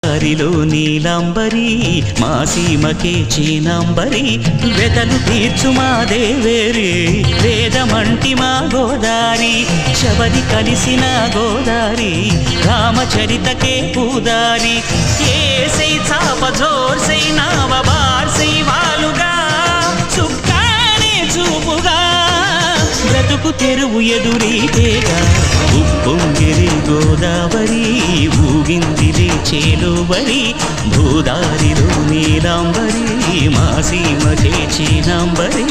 దారిలో నీలాంబరి మా సీమకే చీనాంబరి వెతలు తీర్చు మా దేవేరి వేదమంటి మా గోదారి శబరి కలిసిన గోదారి రామచరితకే పూదారి ఏసై చాప జోర్సై నావ బార్సై వాలుగా చుక్కానే చూపుగా బ్రతుకు తెరువు ఎదురీతేగా ఉప్పొంగిరి గోదావరి ఊగిందిరి చేలోబరి భూదారిలో నీలాంబరి మా సీమకే చీనాంబరి